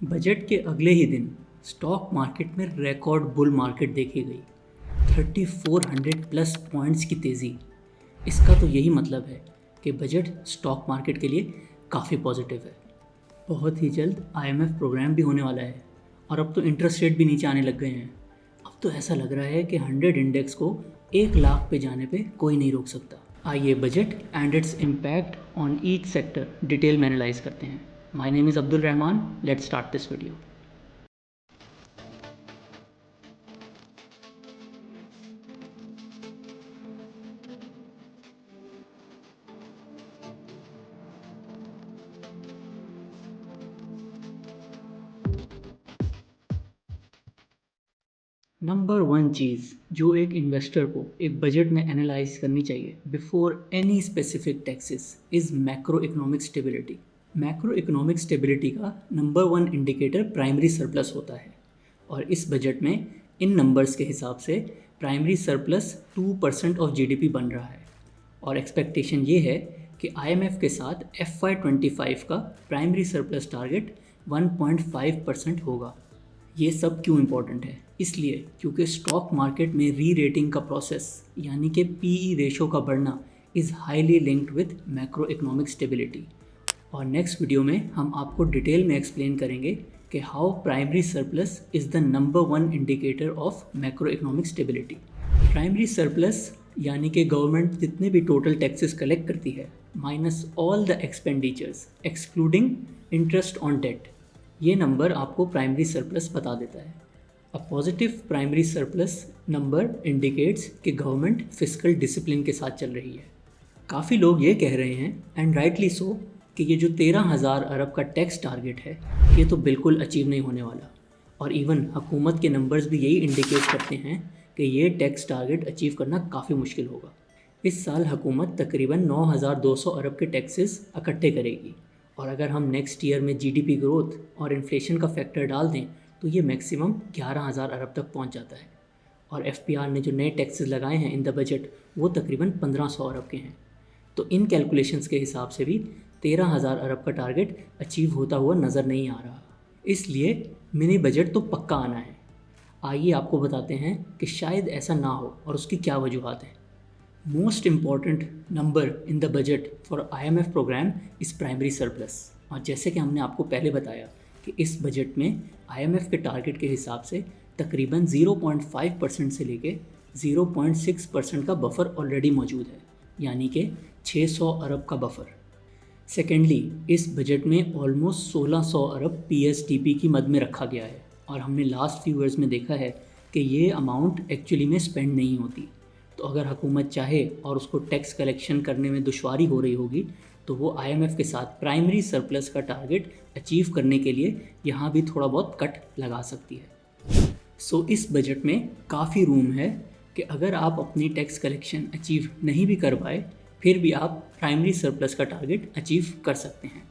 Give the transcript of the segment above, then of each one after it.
Budget के अगले ही दिन स्टॉक मार्केट में रिकॉर्ड बुल मार्केट देखी गई। 3400 प्लस पॉइंट्स की तेज़ी। इसका तो यही मतलब है कि बजट स्टॉक मार्केट के लिए काफ़ी पॉजिटिव है। बहुत ही जल्द आईएमएफ प्रोग्राम भी होने वाला है और अब तो इंटरेस्ट रेट भी नीचे आने लग गए हैं। अब तो ऐसा लग रहा है कि 100 इंडेक्स को 1 लाख पे जाने पे कोई नहीं रोक सकता। आइए budget and its impact on each sector detail में एनालाइज करते हैं। My name is Abdul Rahman. Let's start this video. Number 1 चीज़ जो एक इन्वेस्टर को एक बजट में एनालाइज करनी चाहिए before any specific taxes is macro economic stability. Macro economic stability का नंबर 1 इंडिकेटर प्राइमरी सरप्लस होता है और इस बजट में इन नंबर्स के हिसाब से प्राइमरी सरप्लस 2% ऑफ जीडीपी बन रहा है और एक्सपेक्टेशन ये है कि आईएमएफ के साथ FY25 का प्राइमरी सरप्लस टारगेट 1.5% होगा। ये सब क्यों इम्पोर्टेंट है? इसलिए क्योंकि स्टॉक मार्केट में री रेटिंग का प्रोसेस यानी कि पीई रेशो का बढ़ना is highly linked with macro economic stability. और नेक्स्ट वीडियो में हम आपको डिटेल में एक्सप्लेन करेंगे कि how primary surplus is the number 1 indicator of macro economic stability. Primary surplus यानी कि गवर्नमेंट जितने भी टोटल टैक्सेस कलेक्ट करती है minus all the expenditures excluding interest on debt, ये नंबर आपको प्राइमरी सरप्लस बता देता है। A positive primary surplus number indicates कि गवर्नमेंट फिस्कल डिसिप्लिन के साथ चल रही है। काफ़ी लोग ये कह रहे हैं एंड राइटली सो कि ये जो 13,000 अरब का टैक्स टारगेट है ये तो बिल्कुल अचीव नहीं होने वाला। और इवन हुकूमत के नंबर्स भी यही इंडिकेट करते हैं कि ये टैक्स टारगेट अचीव करना काफ़ी मुश्किल होगा। इस साल हुकूमत तकरीबन 9,200 अरब के टैक्सेस इकट्ठे करेगी और अगर हम नेक्स्ट ईयर में जीडीपी ग्रोथ और इन्फ्लेशन का फैक्टर डाल दें तो ये मैक्सिमम 11,000 अरब तक पहुंच जाता है। और एफपीआर ने जो नए टैक्सेस लगाए हैं इन द बजट वो तकरीबन 1,500 अरब के हैं। तो इन कैलकुलेशंस के हिसाब से भी 13,000 अरब का टारगेट अचीव होता हुआ नज़र नहीं आ रहा। इसलिए मिनी बजट तो पक्का आना है। आइए आपको बताते हैं कि शायद ऐसा ना हो और उसकी क्या वजूहत हैं। Most important number in the budget for IMF programme is primary surplus. और जैसे कि हमने आपको पहले बताया कि इस बजट में आईएमएफ के टारगेट के हिसाब से तकरीबन 0.5% से लेके 0.6% का बफर ऑलरेडी मौजूद है, यानी कि 600 अरब का बफर। सेकेंडली, इस बजट में ऑलमोस्ट 1600 अरब पीएसडीपी की मद में रखा गया है और हमने लास्ट फ्यू ईयर्स में देखा है कि ये अमाउंट एक्चुअली में स्पेंड नहीं होती। तो अगर हुकूमत चाहे और उसको टैक्स कलेक्शन करने में दुश्वारी हो रही होगी तो वो आईएमएफ के साथ प्राइमरी सरप्लस का टारगेट अचीव करने के लिए यहाँ भी थोड़ा बहुत कट लगा सकती है। सो इस बजट में काफ़ी रूम है कि अगर आप अपनी टैक्स कलेक्शन अचीव नहीं भी कर पाए फिर भी आप प्राइमरी सरप्लस का टारगेट अचीव कर सकते हैं।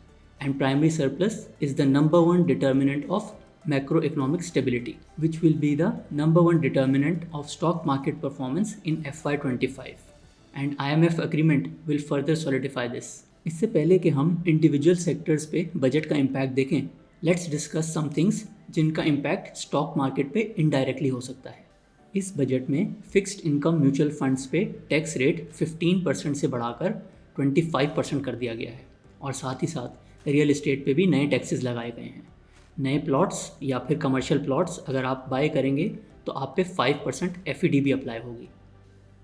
And primary surplus is the number 1 determinant of macroeconomic stability, which will be the number 1 determinant of stock market performance in FY25, and IMF agreement will further solidify this. इससे पहले कि हम individual sectors पे budget का impact देखें, let's discuss some things जिनका impact stock market पे indirectly हो सकता है। इस बजट में फिक्स्ड इनकम म्यूचुअल फंड्स पे टैक्स रेट 15% से बढ़ाकर 25% कर दिया गया है और साथ ही साथ रियल एस्टेट पे भी नए टैक्सेस लगाए गए हैं। नए प्लॉट्स या फिर कमर्शियल प्लॉट्स अगर आप बाय करेंगे तो आप पे 5% एफईडी भी अप्लाई होगी।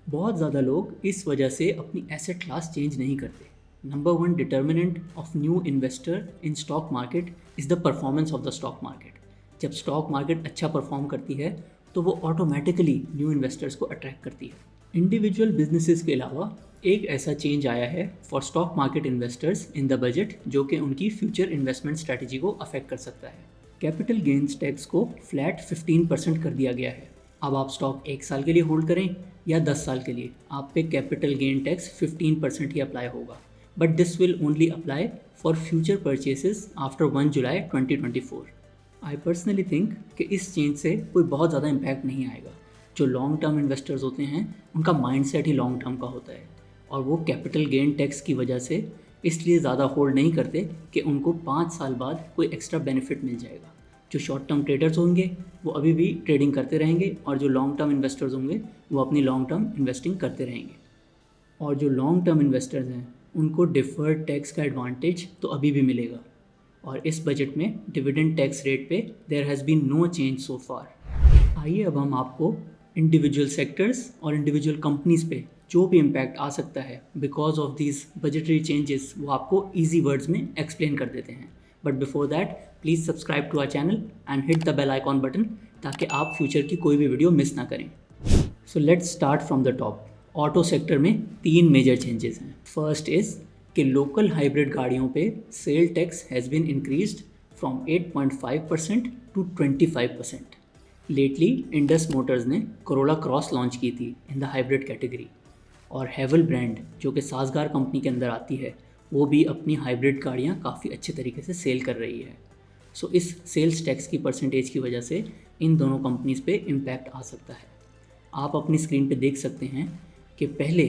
बहुत ज़्यादा लोग इस वजह से अपनी एसेट क्लास चेंज नहीं करते। Number 1 determinant of new investor in stock market is the performance of the stock market. जब स्टॉक मार्केट अच्छा परफॉर्म करती है तो वो ऑटोमेटिकली न्यू इन्वेस्टर्स को अट्रैक्ट करती है। इंडिविजुअल बिजनेसेस के अलावा एक ऐसा चेंज आया है for stock market investors in the budget जो कि उनकी फ्यूचर इन्वेस्टमेंट स्ट्रैटेजी को अफेक्ट कर सकता है। कैपिटल गेन्स टैक्स को फ्लैट 15% कर दिया गया है। अब आप स्टॉक 1 साल के लिए होल्ड करें या 10 साल के लिए, आप पे कैपिटल गेन टैक्स 15% ही अप्लाई होगा, but this will only apply for future purchases after 1 July 2024। I personally think कि इस चेंज से कोई बहुत ज़्यादा इम्पैक्ट नहीं आएगा। जो लॉन्ग टर्म इन्वेस्टर्स होते हैं उनका माइंडसेट ही लॉन्ग टर्म का होता है और वो कैपिटल गेन टैक्स की वजह से इसलिए ज़्यादा होल्ड नहीं करते कि उनको 5 साल बाद कोई एक्स्ट्रा बेनिफिट मिल जाएगा। जो शॉर्ट टर्म ट्रेडर्स होंगे वो अभी भी ट्रेडिंग करते रहेंगे और जो लॉन्ग टर्म इन्वेस्टर्स होंगे वो अपनी लॉन्ग टर्म इन्वेस्टिंग करते रहेंगे। और जो लॉन्ग टर्म इन्वेस्टर्स हैं उनको डिफर्ड टैक्स का एडवांटेज तो अभी भी मिलेगा। और इस बजट में डिविडेंड टैक्स रेट पे there has been no change so far. आइए अब हम आपको इंडिविजुअल सेक्टर्स और इंडिविजुअल कंपनीज़ पे जो भी इम्पैक्ट आ सकता है because of these budgetary changes वो आपको ईजी वर्ड्स में एक्सप्लेन कर देते हैं। But before that please subscribe to our channel and hit the bell icon button ताकि आप फ्यूचर की कोई भी वीडियो मिस ना करें। So let's start from the top. Auto sector में 3 मेजर चेंजेस हैं। फर्स्ट इज़ कि लोकल हाइब्रिड गाड़ियों पे sale tax has been increased फ्रॉम 8.5% टू 25%। लेटली इंडस मोटर्स ने कोरोला क्रॉस लॉन्च की थी इन द हाइब्रिड कैटेगरी, और हेवल ब्रांड जो कि साजगार कंपनी के अंदर आती है वो भी अपनी हाइब्रिड गाड़ियाँ काफ़ी अच्छे तरीके से सेल कर रही है। सो इस सेल्स टैक्स की परसेंटेज की वजह से इन दोनों कंपनीज़ पे इम्पैक्ट आ सकता है। आप अपनी स्क्रीन पे देख सकते हैं कि पहले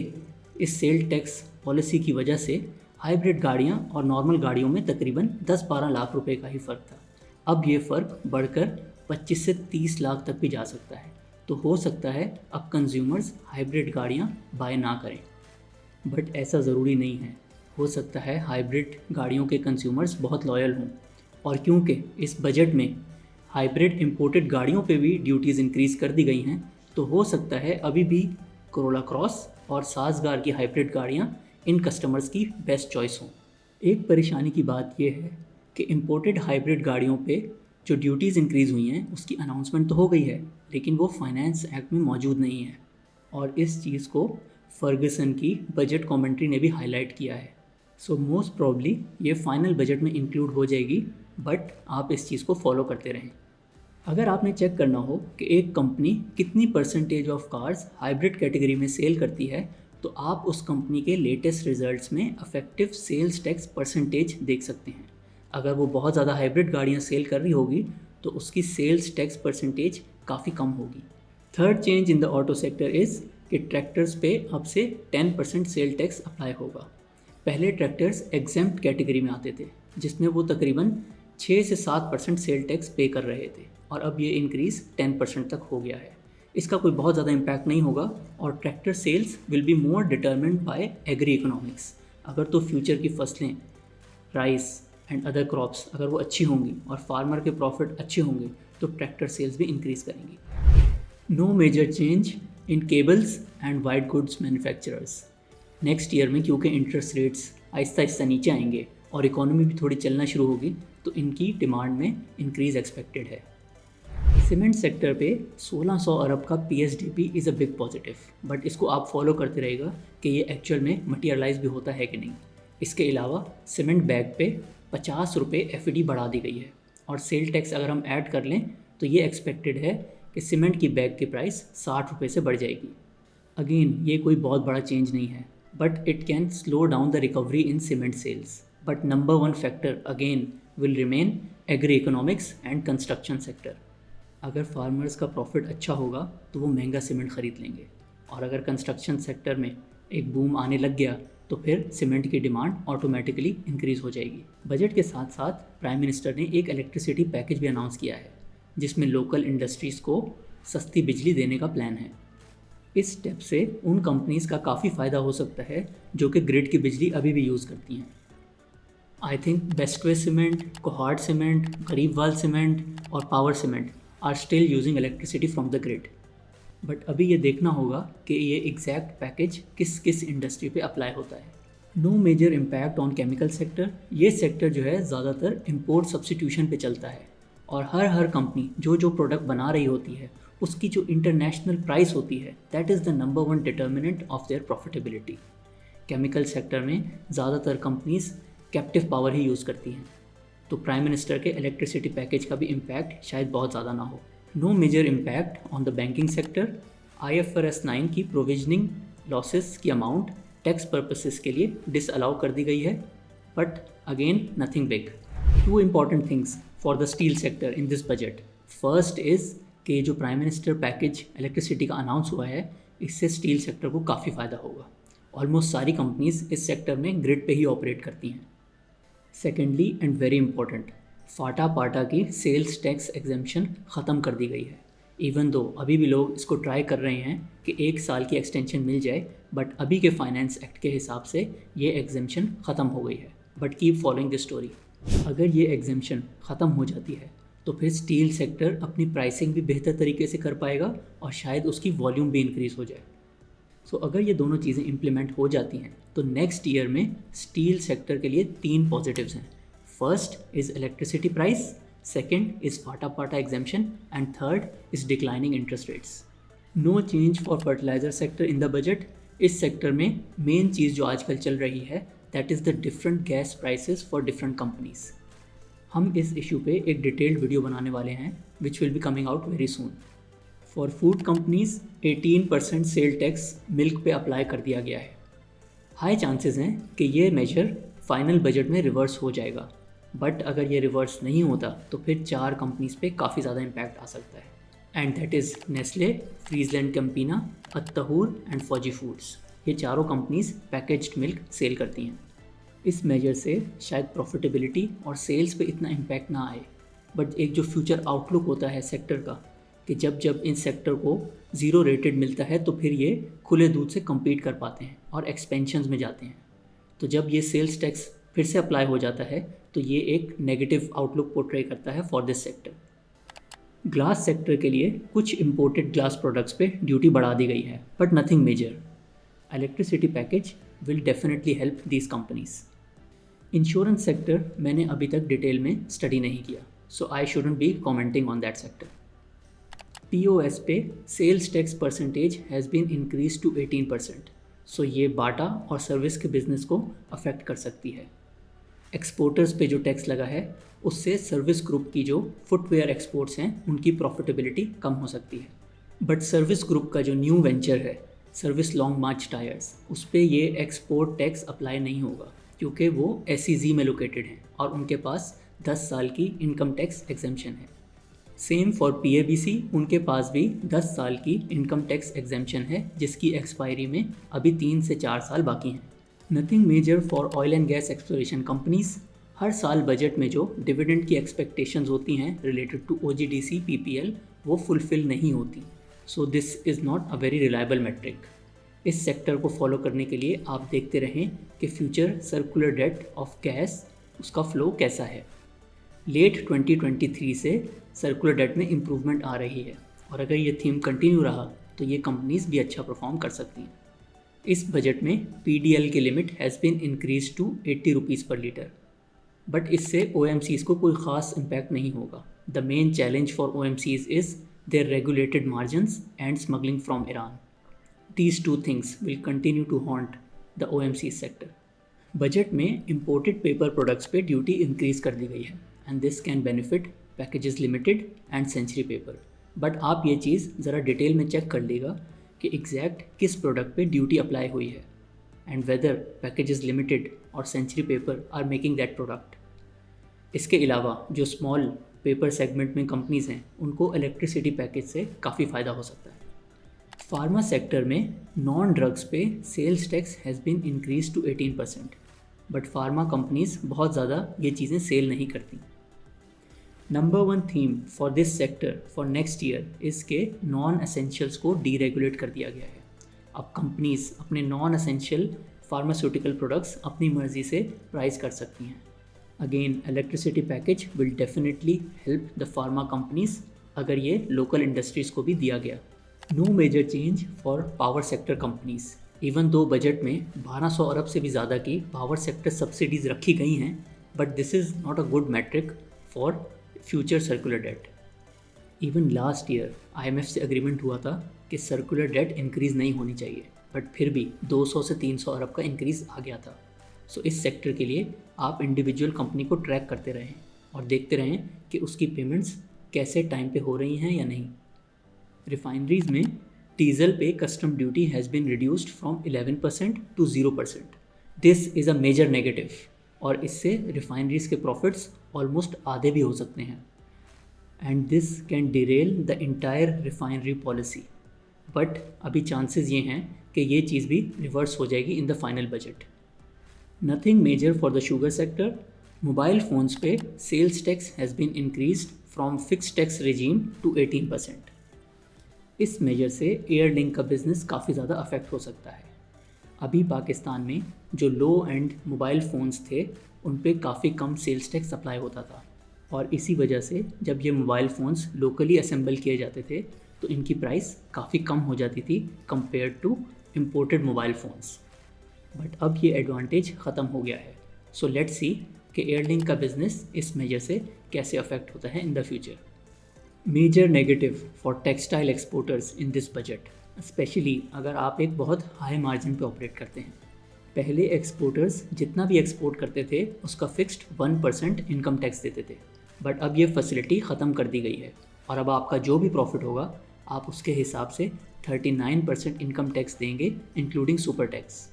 इस सेल टैक्स पॉलिसी की वजह से हाइब्रिड गाड़ियाँ और नॉर्मल गाड़ियों में तकरीबन 10-12 लाख रुपए का ही फ़र्क था। अब ये फ़र्क बढ़कर 25 से 30 लाख तक भी जा सकता है। तो हो सकता है अब कंज्यूमर्स हाइब्रिड गाड़ियाँ बाय ना करें, बट ऐसा ज़रूरी नहीं है। हो सकता है हाइब्रिड गाड़ियों के कंज्यूमर्स बहुत लॉयल हों, और क्योंकि इस बजट में हाइब्रिड इंपोर्टेड गाड़ियों पे भी ड्यूटीज़ इंक्रीज़ कर दी गई हैं, तो हो सकता है अभी भी कोरोला क्रॉस और साजगार की हाइब्रिड गाड़ियाँ इन कस्टमर्स की बेस्ट चॉइस हों। एक परेशानी की बात यह है कि इंपोर्टेड हाइब्रिड गाड़ियों पे जो ड्यूटीज़ इंक्रीज़ हुई हैं उसकी अनाउंसमेंट तो हो गई है, लेकिन वो फाइनेंस एक्ट में मौजूद नहीं है, और इस चीज़ को फर्गसन की बजट कमेंट्री ने भी हाईलाइट किया है। सो मोस्ट प्रॉब्ली ये फाइनल बजट में इंक्लूड हो जाएगी, बट आप इस चीज़ को फॉलो करते रहें। अगर आपने चेक करना हो कि एक कंपनी कितनी percentage of cars hybrid category में सेल करती है, तो आप उस कंपनी के लेटेस्ट रिजल्ट्स में अफेक्टिव सेल्स टैक्स परसेंटेज देख सकते हैं। अगर वो बहुत ज़्यादा हाइब्रिड गाड़ियाँ सेल कर रही होगी तो उसकी सेल्स टैक्स परसेंटेज काफ़ी कम होगी। Third change in the auto sector is कि ट्रैक्टर्स पे अब से 10% सेल टैक्स अप्लाई होगा। पहले ट्रैक्टर्स एग्जेम्प्ट कैटेगरी में आते थे जिसमें वो तकरीबन 6 से 7% सेल टैक्स पे कर रहे थे, और अब ये इंक्रीज़ 10% तक हो गया है। इसका कोई बहुत ज़्यादा इम्पैक्ट नहीं होगा, और tractor sales will be more determined by agri economics. अगर तो फ्यूचर की फसलें, राइस एंड अदर क्रॉप्स अगर वो अच्छी होंगी और फार्मर के प्रॉफिट अच्छे होंगे तो ट्रैक्टर सेल्स भी इंक्रीज़ करेंगी। No major change in cables and white goods manufacturers. Next year में क्योंकि इंटरेस्ट रेट्स आहिस्ता आहिस्ता नीचे आएंगे और इकोनॉमी भी थोड़ी चलना शुरू होगी, तो इनकी डिमांड में इंक्रीज़ एक्सपेक्टेड है। सीमेंट सेक्टर पे 1600 अरब का PSDP is a big positive, but इसको आप फॉलो करते रहेगा कि ये एक्चुअल में मटीरियलाइज भी होता है कि नहीं। इसके अलावा सीमेंट बैग पे 50 रुपये एफईडी बढ़ा दी गई है, और सेल टैक्स अगर हम ऐड कर लें तो ये एक्सपेक्टेड है कि सीमेंट की बैग की प्राइस 60 रुपये से बढ़ जाएगी। अगेन ये कोई बहुत बड़ा चेंज नहीं है, but it can slow down the recovery in cement sales. But number 1 factor again will remain agri economics and construction sector. अगर फार्मर्स का प्रॉफिट अच्छा होगा तो वो महंगा सीमेंट ख़रीद लेंगे, और अगर कंस्ट्रक्शन सेक्टर में एक बूम आने लग गया तो फिर सीमेंट की डिमांड ऑटोमेटिकली इंक्रीज़ हो जाएगी। बजट के साथ साथ प्राइम मिनिस्टर ने एक इलेक्ट्रिसिटी पैकेज भी अनाउंस किया है जिसमें लोकल इंडस्ट्रीज़ को सस्ती बिजली देने का प्लान है। इस स्टेप से उन कंपनीज़ का काफ़ी फ़ायदा हो सकता है जो कि ग्रिड की बिजली अभी भी यूज़ करती हैं। I think Bestway cement, Kohat cement, Gharibwal cement और power cement are still using electricity from the grid. But अभी ये देखना होगा कि ये एग्जैक्ट पैकेज किस किस इंडस्ट्री पे अप्लाई होता है। No major impact on chemical sector. ये सेक्टर जो है ज़्यादातर इम्पोर्ट सब्स्टिट्यूशन पे चलता है, और हर कंपनी जो प्रोडक्ट बना रही होती है उसकी जो इंटरनेशनल प्राइस होती है that is the number 1 determinant of their profitability. Chemical sector में ज़्यादातर कंपनीज कैप्टिव पावर ही यूज़ करती हैं, तो प्राइम मिनिस्टर के इलेक्ट्रिसिटी पैकेज का भी इम्पैक्ट शायद बहुत ज़्यादा ना हो। No major impact on the banking sector. IFRS 9 की प्रोविजनिंग लॉसेस की अमाउंट टैक्स पर्पसेस के लिए डिसअलाउ कर दी गई है, but again nothing big. 2 important things for the steel sector in this budget. First is कि जो प्राइम मिनिस्टर पैकेज इलेक्ट्रिसिटी का अनाउंस हुआ है इससे स्टील सेक्टर को काफ़ी फ़ायदा होगा। ऑलमोस्ट सारी कंपनीज इस सेक्टर में ग्रिड पे ही ऑपरेट करती हैं। सेकेंडली एंड वेरी इंपॉर्टेंट, फाटा पाटा की सेल्स टैक्स एग्जेम्पशन ख़त्म कर दी गई है। इवन दो अभी भी लोग इसको ट्राई कर रहे हैं कि 1 साल की एक्सटेंशन मिल जाए, बट अभी के फाइनेंस एक्ट के हिसाब से ये एग्जेम्पशन ख़त्म हो गई है। But keep following this story. अगर ये एग्जेम्पशन ख़त्म हो जाती है तो फिर स्टील सेक्टर अपनी प्राइसिंग भी बेहतर तरीके से कर पाएगा और शायद उसकी वॉल्यूम भी इंक्रीज़ हो जाए। सो अगर ये दोनों चीज़ें इम्प्लीमेंट हो जाती हैं तो नेक्स्ट ईयर में स्टील सेक्टर के लिए 3 पॉजिटिव्स हैं। First is electricity price, second is FATA PATA exemption and third is declining interest rates. No change for fertilizer sector in the budget. इस सेक्टर में मेन चीज़ जो आजकल चल रही है that is the different gas prices for different companies. हम इस इशू पे एक डिटेल्ड वीडियो बनाने वाले हैं which will be coming out very soon. For food companies 18% sale tax milk पे अप्लाई कर दिया गया है। हाई चांसेस हैं कि ये मेजर फाइनल बजट में रिवर्स हो जाएगा, बट अगर ये रिवर्स नहीं होता तो फिर 4 कंपनीज पे काफ़ी ज़्यादा इम्पैक्ट आ सकता है and that is Nestle, Friesland Campina, अत्तहूर एंड फौजी फूड्स। ये चारों कंपनीज पैकेज्ड मिल्क सेल करती हैं। इस मेजर से शायद प्रॉफिटेबिलिटी और सेल्स पे इतना इम्पैक्ट ना आए, बट एक जो फ्यूचर आउटलुक होता है सेक्टर का कि जब जब इन सेक्टर को ज़ीरो रेटेड मिलता है तो फिर ये खुले दूध से compete कर पाते हैं और एक्सपेंशंस में जाते हैं। तो जब ये सेल्स टैक्स फिर से अप्लाई हो जाता है तो ये एक नेगेटिव आउटलुक पोर्ट्रे करता है for this sector. Glass sector के लिए कुछ इंपोर्टेड ग्लास प्रोडक्ट्स पे ड्यूटी बढ़ा दी गई है, but nothing major. Electricity package will definitely help these companies. Insurance sector मैंने अभी तक डिटेल में स्टडी नहीं किया, so I shouldn't be commenting on that sector. POS पे sales tax percentage has been increase to 18%, so ये Bata और service के बिजनेस को अफेक्ट कर सकती है। एक्सपोर्टर्स पे जो टैक्स लगा है उससे सर्विस ग्रुप की जो फुटवेयर एक्सपोर्ट्स हैं उनकी प्रॉफिटेबिलिटी कम हो सकती है। बट सर्विस ग्रुप का जो न्यू वेंचर है सर्विस लॉन्ग मार्च टायर्स, उस पर ये एक्सपोर्ट टैक्स अप्लाई नहीं होगा क्योंकि वो SEZ में लोकेटेड हैं और उनके पास 10 साल की इनकम टैक्स एग्जेम्पशन है। सेम फॉर PABC, उनके पास भी 10 साल की इनकम टैक्स एग्जेम्पशन है जिसकी एक्सपायरी में अभी 3 से 4 साल बाकी हैं। Nothing major for oil and gas exploration companies. हर साल बजट में जो डिविडेंड की एक्सपेक्टेशंस होती हैं रिलेटेड टू OGDC PPL वो फुलफिल नहीं होती, so this is not a very reliable metric. इस सेक्टर को फॉलो करने के लिए आप देखते रहें कि future circular debt of gas उसका फ्लो कैसा है। लेट 2023 से सर्कुलर डेट में इम्प्रूवमेंट आ रही है और अगर ये थीम कंटिन्यू रहा तो ये कंपनीज भी अच्छा परफॉर्म कर सकती हैं। इस बजट में PDL की limit has been increase to 80 rupees per litre, but इससे OMCs को कोई ख़ास इम्पैक्ट नहीं होगा। The main challenge for OMCs is their regulated margins and smuggling from Iran. These 2 things will continue to haunt the OMC sector. Budget में imported paper products पे duty increase कर दी गई है and this can benefit packages limited and century paper. But आप ये चीज़ ज़रा detail में चेक कर लेगा कि एग्जैक्ट किस प्रोडक्ट पे ड्यूटी अप्लाई हुई है एंड वेदर पैकेजेस लिमिटेड और century paper are making that product. इसके अलावा जो स्मॉल पेपर सेगमेंट में कंपनीज़ हैं उनको इलेक्ट्रिसिटी पैकेज से काफ़ी फ़ायदा हो सकता है। फार्मा सेक्टर में नॉन ड्रग्स पे sales tax has been increase to 18%, but pharma companies बहुत ज़्यादा ये चीज़ें सेल नहीं करती। Number 1 theme for this sector for next year is के नॉन एसेंशियल्स को डीरेगुलेट कर दिया गया है। अब कंपनीज अपने नॉन एसेंशियल फार्मास्यूटिकल प्रोडक्ट्स अपनी मर्ज़ी से प्राइस कर सकती हैं। Again electricity package will definitely help the pharma companies अगर ये लोकल इंडस्ट्रीज़ को भी दिया गया। No major change for power sector companies. Even though budget में 1200 अरब से भी ज़्यादा की पावर सेक्टर सब्सिडीज़ रखी गई हैं, but this is not a good metric for future circular debt. Even last year IMF से एग्रीमेंट हुआ था कि सर्कुलर डेट इंक्रीज़ नहीं होनी चाहिए, बट फिर भी 200 से 300 अरब का इंक्रीज़ आ गया था। सो इस सेक्टर के लिए आप इंडिविजुअल कंपनी को ट्रैक करते रहें और देखते रहें कि उसकी पेमेंट्स कैसे टाइम पे हो रही हैं या नहीं। रिफाइनरीज में डीजल पे custom duty has been reduced from 11% to 0%। This is a major negative और इससे रिफाइनरीज के प्रॉफिट्स ऑलमोस्ट आधे भी हो सकते हैं and this can derail the entire refinery policy. But अभी चांसेस ये हैं कि ये चीज़ भी रिवर्स हो जाएगी in the final budget. Nothing major for the sugar sector. Mobile phones पे sales tax has been increased from fixed tax regime to 18%। इस मेजर से एयरलिंक का बिज़नेस काफ़ी ज़्यादा अफेक्ट हो सकता है। अभी पाकिस्तान में जो लो एंड मोबाइल फ़ोन्स थे उन पे काफ़ी कम सेल्स टैक्स अप्लाई होता था, और इसी वजह से जब ये मोबाइल फ़ोन्स लोकली असेंबल किए जाते थे तो इनकी प्राइस काफ़ी कम हो जाती थी compare to imported mobile phones. बट अब ये एडवांटेज ख़त्म हो गया है। सो लेट्स सी कि एयरलिंक का बिज़नेस इस मेजर से कैसे अफेक्ट होता है in the future. Major negative for textile exporters in this budget, specially अगर आप एक बहुत हाई मार्जिन पे ऑपरेट करते हैं। पहले एक्सपोर्टर्स जितना भी एक्सपोर्ट करते थे उसका फिक्स्ड 1% इनकम टैक्स देते थे, बट अब ये फैसिलिटी ख़त्म कर दी गई है और अब आपका जो भी प्रॉफिट होगा आप उसके हिसाब से 39% इनकम टैक्स देंगे including super tax.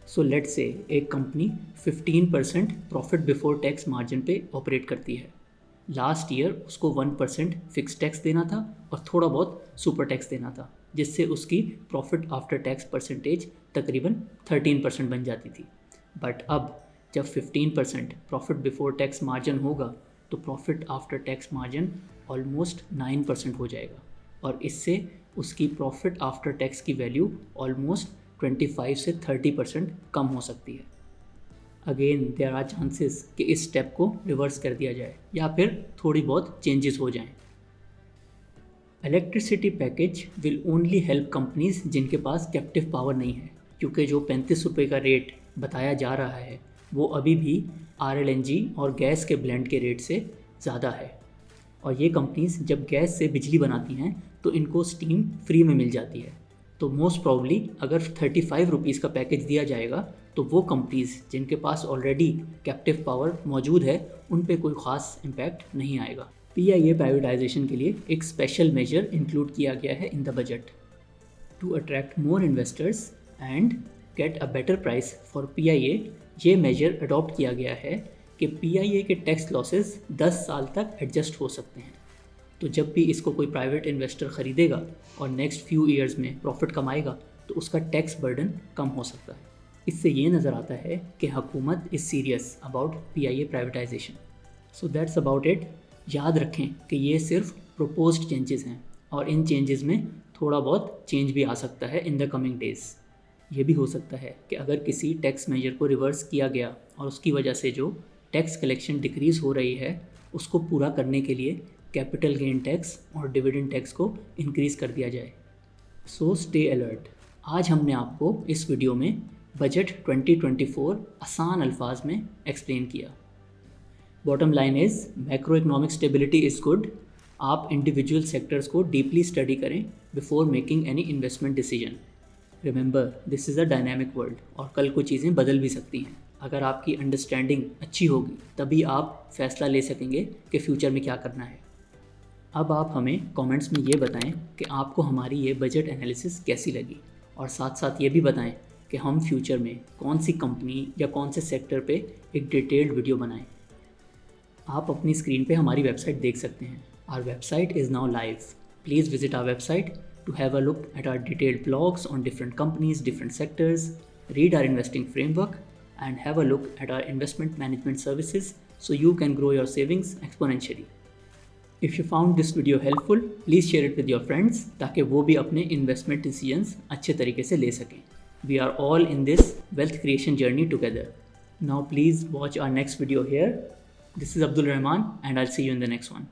So let's say एक company 15% profit before tax margin पे ऑपरेट करती है। लास्ट ईयर उसको 1% फिक्स टैक्स देना था और थोड़ा बहुत सुपर टैक्स देना था, जिससे उसकी प्रॉफिट आफ्टर टैक्स परसेंटेज तकरीबन 13% बन जाती थी। बट अब जब 15% प्रॉफिट बिफोर टैक्स मार्जिन होगा तो profit after tax margin almost 9% हो जाएगा, और इससे उसकी प्रॉफिट आफ्टर टैक्स की वैल्यू ऑलमोस्ट 25 से 30% कम हो सकती है। अगेन देयर आर चांसेस कि इस स्टेप को रिवर्स कर दिया जाए या फिर थोड़ी बहुत चेंजेस हो जाएं। Electricity package will only help companies जिनके पास कैप्टिव पावर नहीं है, क्योंकि जो 35 रुपये का रेट बताया जा रहा है वो अभी भी RLNG और गैस के ब्लेंड के रेट से ज़्यादा है। और ये कंपनीज जब गैस से बिजली बनाती हैं तो इनको स्टीम फ्री में मिल जाती है। तो मोस्ट प्रॉब्ली अगर 35 रुपीज़ का पैकेज दिया जाएगा तो वो कंपनीज़ जिनके पास ऑलरेडी कैप्टिव पावर मौजूद है उन पे कोई ख़ास इम्पैक्ट नहीं आएगा। PIA प्राइवेटाइजेशन के लिए एक स्पेशल मेजर इंक्लूड किया गया है in the budget to attract more investors and get a better price for PIA। ये मेजर अडॉप्ट किया गया है कि PIA के टैक्स लॉसेस 10 साल तक एडजस्ट हो सकते हैं। तो जब भी इसको कोई प्राइवेट इन्वेस्टर ख़रीदेगा और नेक्स्ट फ्यू ईयर्स में प्रॉफिट कमाएगा तो उसका टैक्स बर्डन कम हो सकता है। इससे ये नज़र आता है कि हुकूमत is serious about PIA privatisation. So that's about it. याद रखें कि ये सिर्फ प्रपोज्ड चेंजेस हैं और इन चेंजेस में थोड़ा बहुत चेंज भी आ सकता है इन द कमिंग डेज़। ये भी हो सकता है कि अगर किसी टैक्स मेजर को रिवर्स किया गया और उसकी वजह से जो टैक्स कलेक्शन डिक्रीज़ हो रही है उसको पूरा करने के लिए कैपिटल गेन टैक्स और डिविडेंड टैक्स को इंक्रीज़ कर दिया जाए। So stay alert. आज हमने आपको इस वीडियो में बजट 2024 आसान अल्फाज में एक्सप्लेन किया। Bottom line is macro economic stability is good. आप इंडिविजुअल सेक्टर्स को डीपली स्टडी करें before making any investment decision. Remember this is a dynamic world और कल को चीज़ें बदल भी सकती हैं। अगर आपकी अंडरस्टैंडिंग अच्छी होगी तभी आप फैसला ले सकेंगे कि फ़्यूचर में क्या करना है। अब आप हमें कमेंट्स में ये बताएं कि आपको हमारी ये बजट एनालिसिस कैसी लगी, और साथ साथ ये भी बताएं कि हम फ्यूचर में कौन सी कंपनी या कौन से सेक्टर पे एक डिटेल्ड वीडियो बनाएं। आप अपनी स्क्रीन पे हमारी वेबसाइट देख सकते हैं। Our website is now live. Please visit our website to have a look at our detailed blogs on different companies, different sectors, read our investing framework, and have a look at our investment management services so you can grow your savings exponentially. If you found this video helpful, please share it with your friends ताकि वो भी अपने investment decisions अच्छे तरीके से ले सकें. We are all in this wealth creation journey together. Now please watch our next video here. This is Abdul Rahman and I'll see you in the next one.